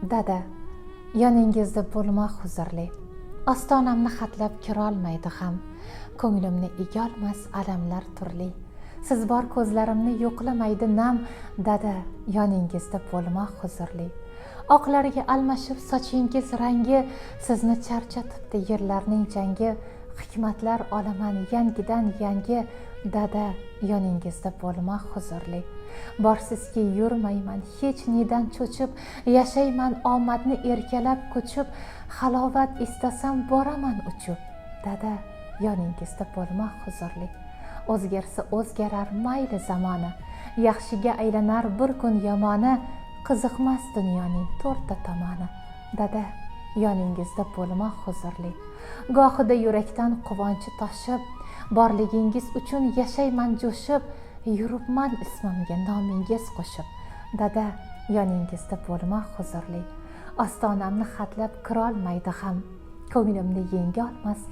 Dada, yoningizda bo'lmoq huzurli. Ostonamni xatlab kirolmaydi ham. Ko'nglimni egolmas alamlar turli. Siz bor ko'zlarimni yo'qlamaydi nam. Dada, yoningizda bo'lmoq huzurli. Oqlarga almashib sochingiz rangi, sizni charchatibdi yillarning jangi. Hikmatlar olaman yangidan yangi. Dada, yoningizda bo'lmoq huzurli. Borsizki yurmayman hech nidan cho'chib, yashayman omadni erkalab ko'chib, halovat istasam boraman uchib. Dada, yoningizda bo'lmoq huzurli. O'zgarsa o'zgarar mayli zamoni, yaxshiga aylanar bir kun yomoni, qiziqmas dunyoning to'rtta tomoni. Dada, yoningizda bo'lmoq huzurli. Gohida yurakdan quvonchi toshib, borligingiz uchun yashayman jo'shib, yuribman ismimga nomingiz qo'shib. Dada, yoningizda bo'lmoq huzurli. Ostonamni xatlab kirolmaydi ham, ko'nglimni yenga olmas